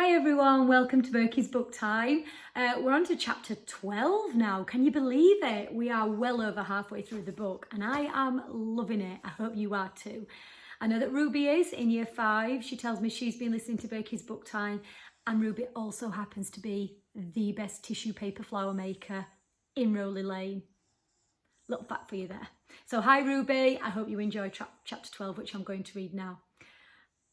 Hi everyone, welcome to Birky's Book Time. We're on to chapter 12 now. Can you believe it? We are well over halfway through the book and I am loving it. I hope you are too. I know that Ruby is in year 5. She tells me she's been listening to Birky's Book Time, and Ruby also happens to be the best tissue paper flower maker in Rowley Lane. Little fact for you there. So hi Ruby, I hope you enjoy chapter 12, which I'm going to read now.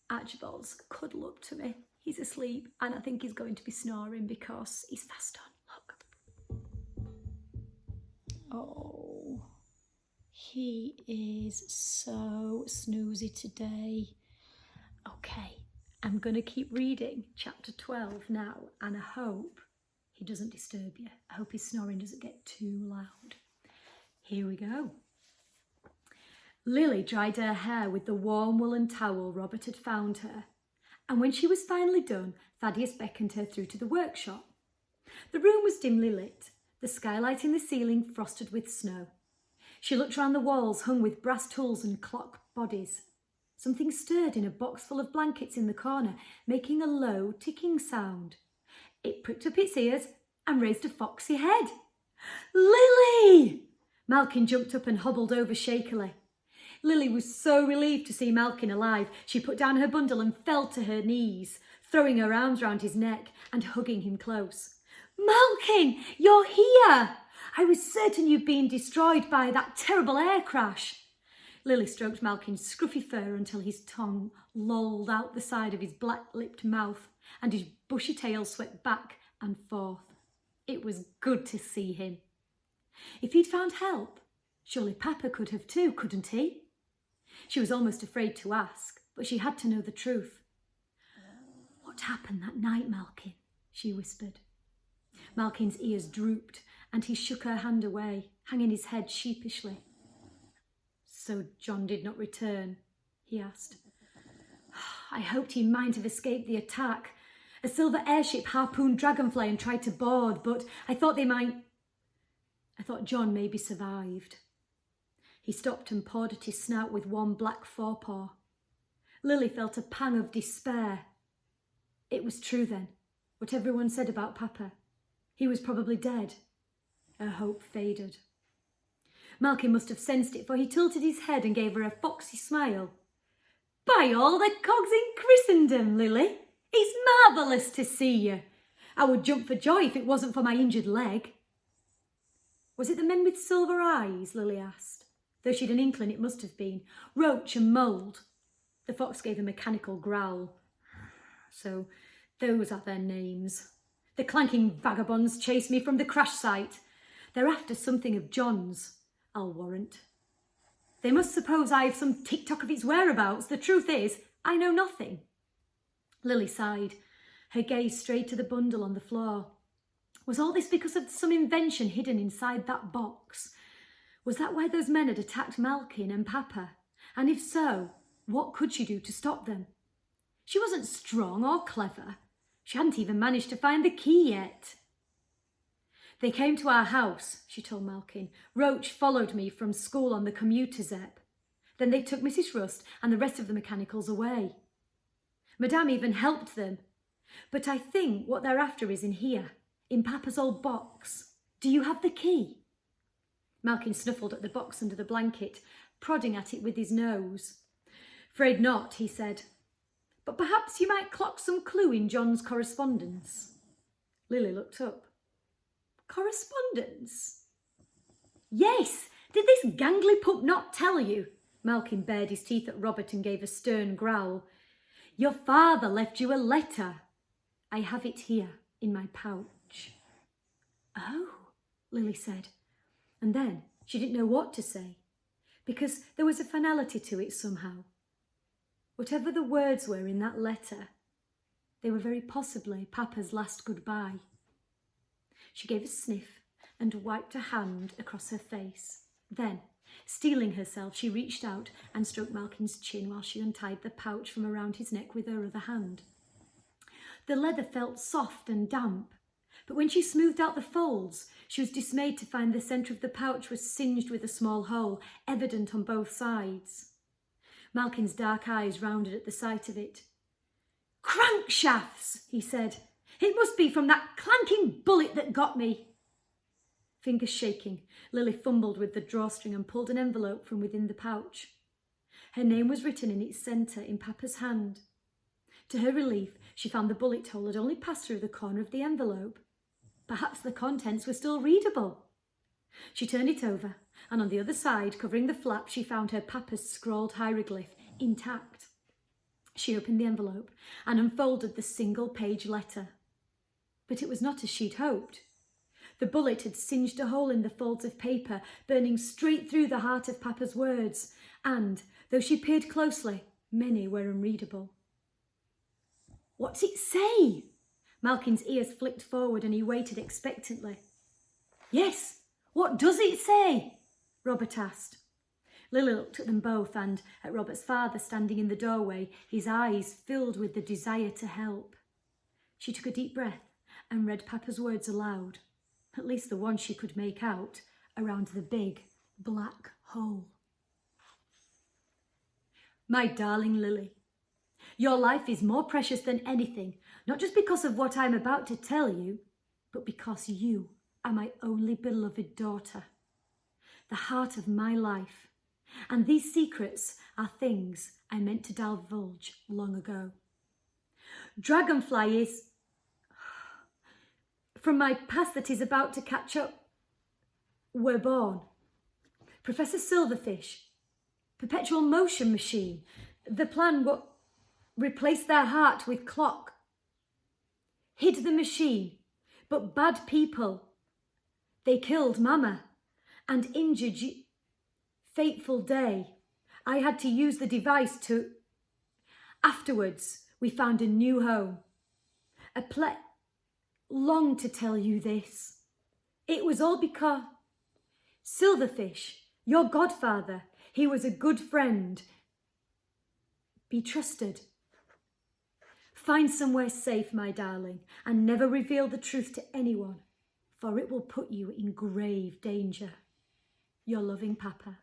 Archibald's cuddle up to me. He's asleep and I think he's going to be snoring because he's fast on. Look. Oh, he is so snoozy today. Okay, I'm going to keep reading chapter 12 now and I hope he doesn't disturb you. I hope his snoring doesn't get too loud. Here we go. Lily dried her hair with the warm woolen towel Robert had found her. And when she was finally done, Thaddeus beckoned her through to the workshop. The room was dimly lit, the skylight in the ceiling frosted with snow. She looked round the walls hung with brass tools and clock bodies. Something stirred in a box full of blankets in the corner, making a low ticking sound. It pricked up its ears and raised a foxy head. Lily! Malkin jumped up and hobbled over shakily. Lily was so relieved to see Malkin alive. She put down her bundle and fell to her knees, throwing her arms round his neck and hugging him close. Malkin, you're here! I was certain you'd been destroyed by that terrible air crash. Lily stroked Malkin's scruffy fur until his tongue lolled out the side of his black-lipped mouth and his bushy tail swept back and forth. It was good to see him. If he'd found help, surely Papa could have too, couldn't he? She was almost afraid to ask, but she had to know the truth. What happened that night, Malkin? She whispered. Malkin's ears drooped and he shook her hand away, hanging his head sheepishly. So John did not return? He asked. I hoped he might have escaped the attack. A silver airship harpooned Dragonfly and tried to board, but I thought John maybe survived. He stopped and pawed at his snout with one black forepaw. Lily felt a pang of despair. It was true then, what everyone said about Papa. He was probably dead. Her hope faded. Malkin must have sensed it, for he tilted his head and gave her a foxy smile. By all the cogs in Christendom, Lily! It's marvellous to see you. I would jump for joy if it wasn't for my injured leg. Was it the men with silver eyes? Lily asked. Though she'd an inkling it must have been. Roach and Mould. The fox gave a mechanical growl. So those are their names. The clanking vagabonds chased me from the crash site. They're after something of John's, I'll warrant. They must suppose I have some tick-tock of its whereabouts. The truth is, I know nothing. Lily sighed. Her gaze strayed to the bundle on the floor. Was all this because of some invention hidden inside that box? Was that why those men had attacked Malkin and Papa? And if so, what could she do to stop them? She wasn't strong or clever. She hadn't even managed to find the key yet. They came to our house, she told Malkin. Roach followed me from school on the commuter Zep. Then they took Mrs. Rust and the rest of the mechanicals away. Madame even helped them. But I think what they're after is in here, in Papa's old box. Do you have the key? Malkin snuffled at the box under the blanket, prodding at it with his nose. Afraid not, he said. But perhaps you might clock some clue in John's correspondence. Lily looked up. Correspondence? Yes, did this gangly pup not tell you? Malkin bared his teeth at Robert and gave a stern growl. Your father left you a letter. I have it here in my pouch. Oh, Lily said. And then she didn't know what to say, because there was a finality to it somehow. Whatever the words were in that letter, they were very possibly Papa's last goodbye. She gave a sniff and wiped a hand across her face. Then, steeling herself, she reached out and stroked Malkin's chin while she untied the pouch from around his neck with her other hand. The leather felt soft and damp, but when she smoothed out the folds, she was dismayed to find the centre of the pouch was singed with a small hole, evident on both sides. Malkin's dark eyes rounded at the sight of it. "Crankshafts," he said. "It must be from that clanking bullet that got me." Fingers shaking, Lily fumbled with the drawstring and pulled an envelope from within the pouch. Her name was written in its centre in Papa's hand. To her relief, she found the bullet hole had only passed through the corner of the envelope. Perhaps the contents were still readable. She turned it over, and on the other side, covering the flap, she found her Papa's scrawled hieroglyph intact. She opened the envelope and unfolded the single-page letter. But it was not as she'd hoped. The bullet had singed a hole in the folds of paper, burning straight through the heart of Papa's words, and, though she peered closely, many were unreadable. "What's it say?" Malkin's ears flicked forward and he waited expectantly. "Yes, what does it say?" Robert asked. Lily looked at them both and, at Robert's father standing in the doorway, his eyes filled with the desire to help. She took a deep breath and read Papa's words aloud, at least the ones she could make out, around the big black hole. "My darling Lily, your life is more precious than anything, not just because of what I'm about to tell you, but because you are my only beloved daughter, the heart of my life, and these secrets are things I meant to divulge long ago. Dragonfly is from my past that is about to catch up. We're born. Professor Silverfish, perpetual motion machine. The plan what replaced their heart with clock. Hid the machine, but bad people. They killed Mama and injured you. Fateful day. I had to use the device to... Afterwards, we found a new home. Long to tell you this. It was all because... Silverfish, your godfather, he was a good friend. Be trusted. Find somewhere safe, my darling, and never reveal the truth to anyone, for it will put you in grave danger. Your loving Papa."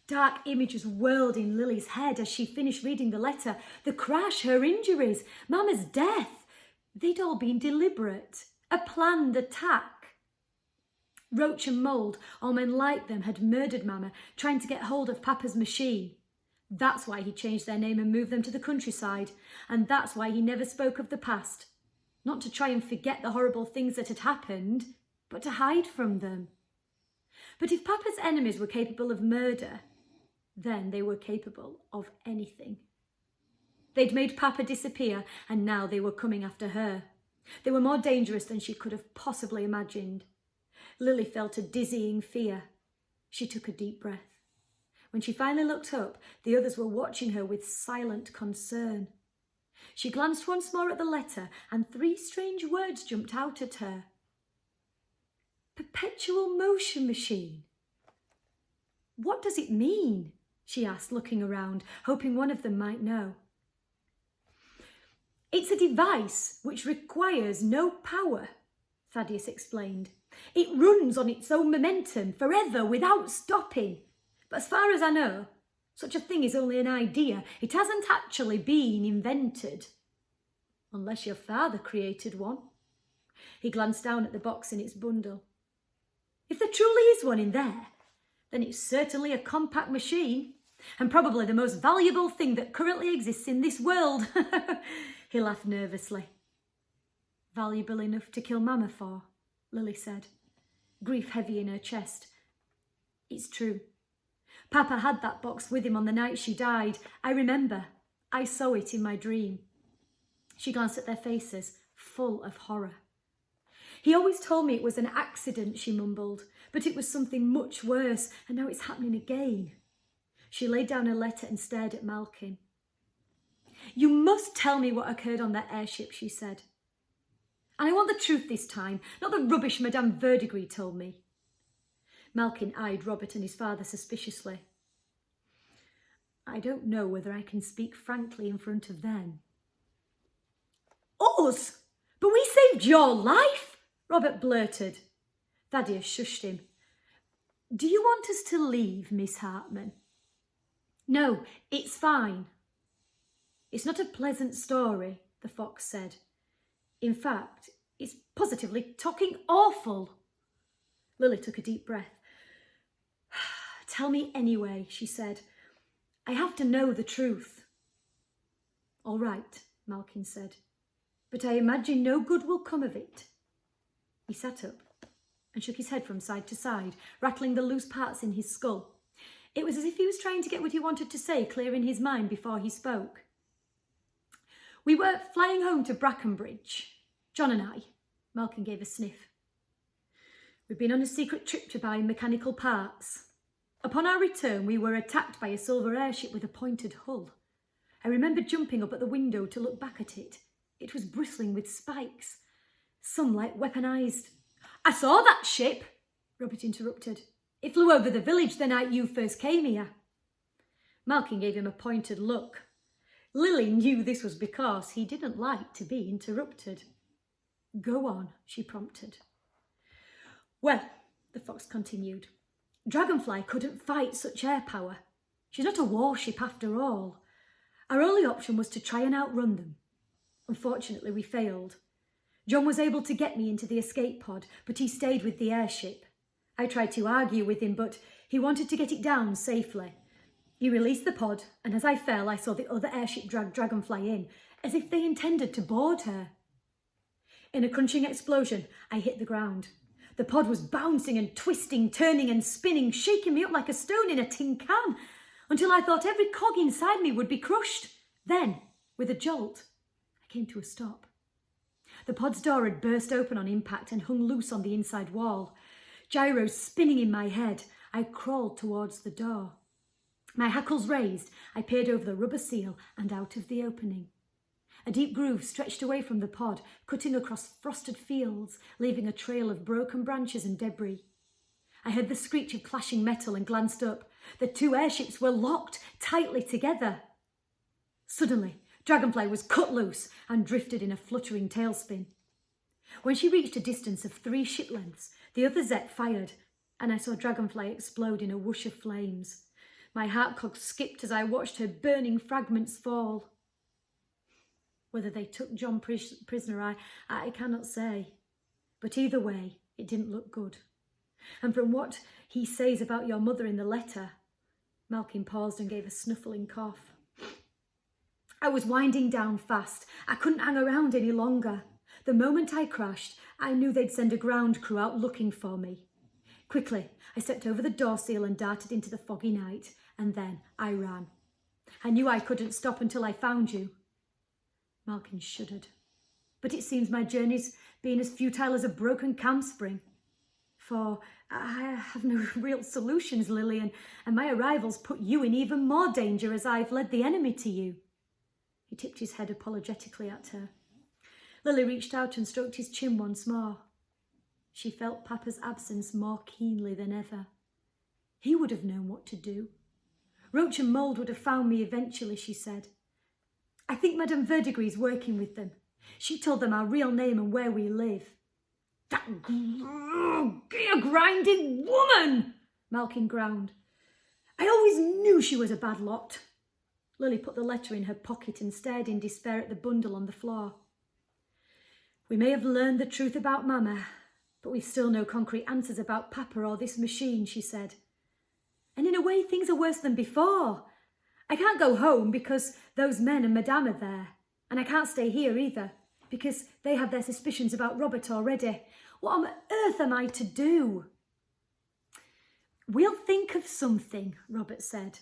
Dark images whirled in Lily's head as she finished reading the letter. The crash, her injuries, Mama's death. They'd all been deliberate, a planned attack. Roach and Mould, or men like them, had murdered Mama, trying to get hold of Papa's machine. That's why he changed their name and moved them to the countryside, and that's why he never spoke of the past. Not to try and forget the horrible things that had happened, but to hide from them. But if Papa's enemies were capable of murder, then they were capable of anything. They'd made Papa disappear, and now they were coming after her. They were more dangerous than she could have possibly imagined. Lily felt a dizzying fear. She took a deep breath. When she finally looked up, the others were watching her with silent concern. She glanced once more at the letter, and 3 strange words jumped out at her. Perpetual motion machine. What does it mean? She asked, looking around, hoping one of them might know. It's a device which requires no power, Thaddeus explained. It runs on its own momentum forever without stopping. But as far as I know, such a thing is only an idea. It hasn't actually been invented. Unless your father created one. He glanced down at the box in its bundle. If there truly is one in there, then it's certainly a compact machine, and probably the most valuable thing that currently exists in this world. He laughed nervously. Valuable enough to kill Mama for, Lily said, grief heavy in her chest. It's true. Papa had that box with him on the night she died. I remember. I saw it in my dream. She glanced at their faces, full of horror. He always told me it was an accident, she mumbled, but it was something much worse, and now it's happening again. She laid down her letter and stared at Malkin. You must tell me what occurred on that airship, she said. And I want the truth this time, not the rubbish Madame Verdigris told me. Malkin eyed Robert and his father suspiciously. I don't know whether I can speak frankly in front of them. Us? But we saved your life, Robert blurted. Thaddeus shushed him. Do you want us to leave, Miss Hartman? No, it's fine. It's not a pleasant story, the fox said. In fact, it's positively tocking awful. Lily took a deep breath. Tell me anyway, she said. I have to know the truth. All right, Malkin said, but I imagine no good will come of it. He sat up and shook his head from side to side, rattling the loose parts in his skull. It was as if he was trying to get what he wanted to say clear in his mind before he spoke. We were flying home to Brackenbridge, John and I. Malkin gave a sniff. We'd been on a secret trip to buy mechanical parts. Upon our return, we were attacked by a silver airship with a pointed hull. I remember jumping up at the window to look back at it. It was bristling with spikes, some like weaponised. I saw that ship, Robert interrupted. It flew over the village the night you first came here. Malkin gave him a pointed look. Lily knew this was because he didn't like to be interrupted. Go on, she prompted. Well, the fox continued, Dragonfly couldn't fight such air power. She's not a warship after all. Our only option was to try and outrun them. Unfortunately, we failed. John was able to get me into the escape pod, but he stayed with the airship. I tried to argue with him, but he wanted to get it down safely. He released the pod, and as I fell, I saw the other airship drag Dragonfly in, as if they intended to board her. In a crunching explosion, I hit the ground. The pod was bouncing and twisting, turning and spinning, shaking me up like a stone in a tin can, until I thought every cog inside me would be crushed. Then, with a jolt, I came to a stop. The pod's door had burst open on impact and hung loose on the inside wall. Gyros spinning in my head, I crawled towards the door. My hackles raised, I peered over the rubber seal and out of the opening. A deep groove stretched away from the pod, cutting across frosted fields, leaving a trail of broken branches and debris. I heard the screech of clashing metal and glanced up. The two airships were locked tightly together. Suddenly, Dragonfly was cut loose and drifted in a fluttering tailspin. When she reached a distance of 3 ship lengths, the other Zet fired, and I saw Dragonfly explode in a whoosh of flames. My heart cog skipped as I watched her burning fragments fall. Whether they took John prisoner, I cannot say. But either way, it didn't look good. And from what he says about your mother in the letter, Malkin paused and gave a snuffling cough. I was winding down fast. I couldn't hang around any longer. The moment I crashed, I knew they'd send a ground crew out looking for me. Quickly, I stepped over the door seal and darted into the foggy night, and then I ran. I knew I couldn't stop until I found you. Malkin shuddered. But it seems my journey's been as futile as a broken camp spring. For I have no real solutions, Lily, and my arrival's put you in even more danger as I've led the enemy to you. He tipped his head apologetically at her. Lily reached out and stroked his chin once more. She felt Papa's absence more keenly than ever. He would have known what to do. Roach and Mould would have found me eventually, she said. I think Madame Verdigree's working with them. She told them our real name and where we live. That gear-grinding woman, Malkin ground. I always knew she was a bad lot. Lily put the letter in her pocket and stared in despair at the bundle on the floor. We may have learned the truth about Mama, but we've still no concrete answers about Papa or this machine, she said. And in a way, things are worse than before. I can't go home because those men and Madame are there. And I can't stay here either, because they have their suspicions about Robert already. What on earth am I to do? We'll think of something, Robert said.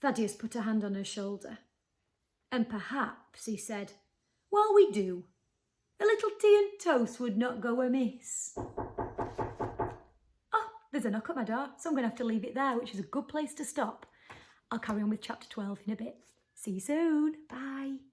Thaddeus put a hand on her shoulder. And perhaps, he said, while we do, a little tea and toast would not go amiss. Oh, there's a knock at my door, so I'm going to have to leave it there, which is a good place to stop. I'll carry on with chapter 12 in a bit. See you soon. Bye.